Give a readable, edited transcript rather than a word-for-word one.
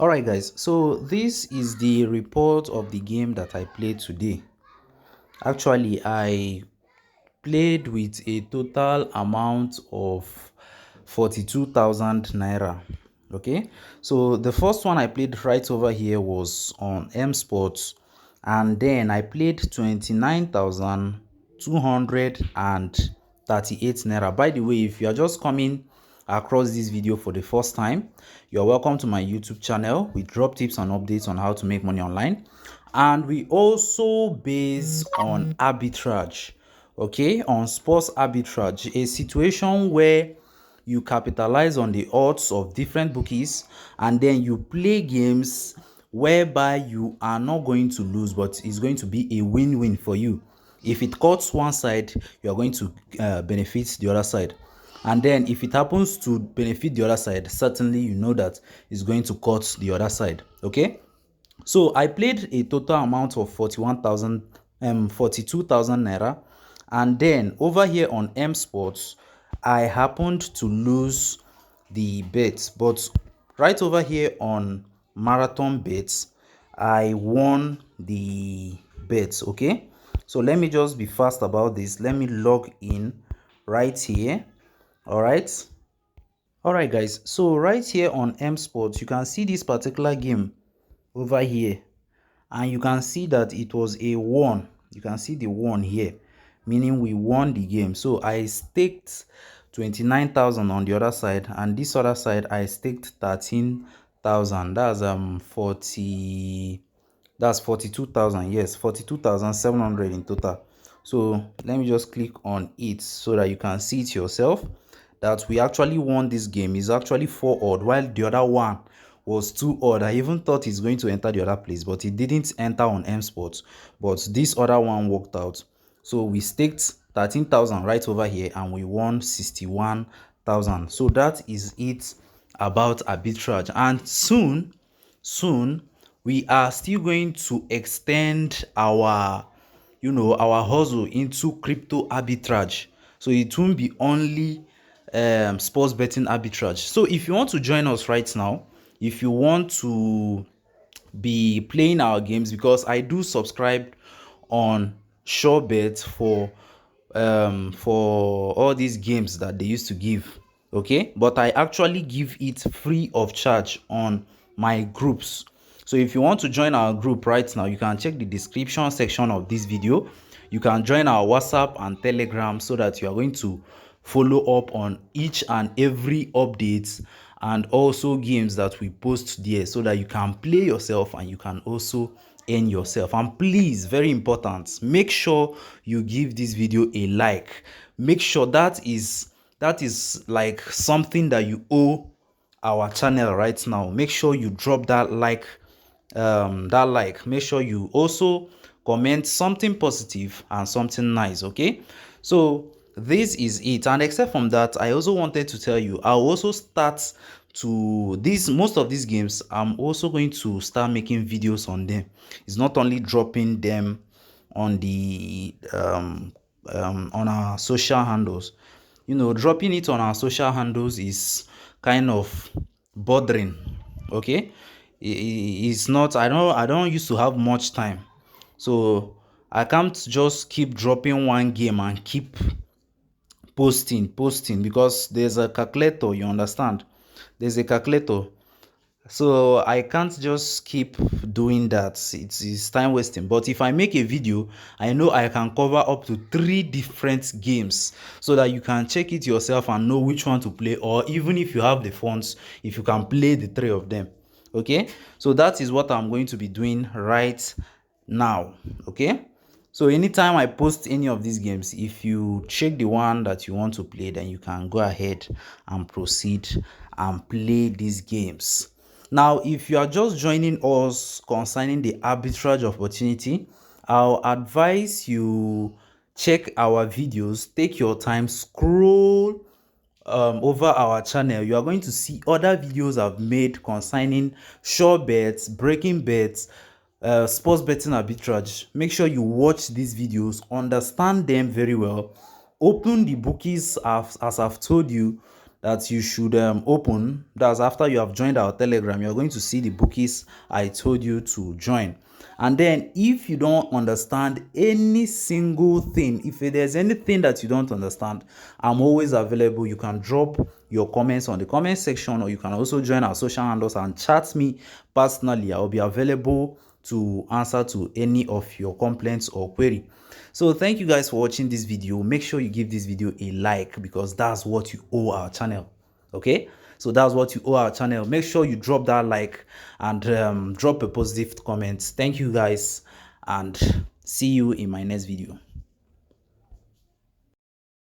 Alright guys, so this is the report of the game that I played today. Actually, I played with a total amount of 42,000 naira. Okay, so the first one I played right over here was on M Sports, and then I played 29,238 naira. By the way, if you are just coming across this video for the first time, you're welcome to my YouTube channel. We drop tips and updates on how to make money online, and we also base on arbitrage. Okay, on sports arbitrage, a situation where you capitalize on the odds of different bookies and then you play games whereby you are not going to lose, but it's going to be a win-win for you. If it cuts one side, you are going to benefit the other side, and then if it happens to benefit the other side, certainly you know that it's going to cut the other side. Okay, so I played a total amount of 42,000 naira, and then over here on M Sports, I happened to lose the bets, but right over here on Marathon Bets, I won the bets. Okay, so let me just be fast about this. Let me log in right here. All right guys, so right here on M Sports, you can see this particular game over here, and you can see that it was a 1. You can see the 1 here, meaning we won the game. So I staked 29,000 on the other side, and this other side I staked 13,000. That's 42,000. Yes, 42,700 in total. So let me just click on it so that you can see it yourself, that we actually won this game. Is actually 4 odd, while the other one was 2 odd. I even thought it's going to enter the other place, but it didn't enter on M Sports. But this other one worked out. So we staked 13,000 right over here and we won 61,000. So that is it about arbitrage. And soon we are still going to extend our our hustle into crypto arbitrage. So it won't be only sports betting arbitrage. So if you want to join us right now, if you want to be playing our games, because I do subscribe on SureBet for all these games that they used to give. Okay, but I actually give it free of charge on my groups. So if you want to join our group right now, you can check the description section of this video. You can join our WhatsApp and Telegram so that you are going to follow up on each and every updates and also games that we post there, so that you can play yourself and you can also earn yourself. And please, very important, make sure you give this video a like. Make sure that is like something that you owe our channel right now. Make sure you drop that like. Make sure you also comment something positive and something nice. Okay, so this is it. And except from that, I also wanted to tell you, I'll also start to this most of these games. I'm also going to start making videos on them. It's not only dropping them on the on our social handles. Dropping it on our social handles is kind of bothering. Okay, it's not. I don't used to have much time, so I can't just keep dropping one game and keep posting, because there's a calculator. You understand? There's a calculator. So I can't just keep doing that. It's time wasting. But if I make a video, I know I can cover up to 3 different games, so that you can check it yourself and know which one to play, or even if you have the funds, if you can play the 3 of them. Okay, so that is what I'm going to be doing right now. Okay, so anytime I post any of these games, if you check the one that you want to play, then you can go ahead and proceed and play these games. Now, if you are just joining us concerning the arbitrage opportunity, I'll advise you check our videos, take your time, scroll over our channel. You are going to see other videos I've made concerning sure bets, breaking bets, sports betting arbitrage. Make sure you watch these videos, understand them very well, open the bookies as I've told you, that you should open. That's after you have joined our Telegram. You're going to see the bookies I told you to join. And then if you don't understand any single thing, if there's anything that you don't understand, I'm always available. You can drop your comments on the comment section, or you can also join our social handles and chat me personally. I'll be available to answer to any of your complaints or query. So thank you guys for watching this video. Make sure you give this video a like, because that's what you owe our channel. Okay, so that's what you owe our channel. Make sure you drop that like and drop a positive comment. Thank you guys, and see you in my next video.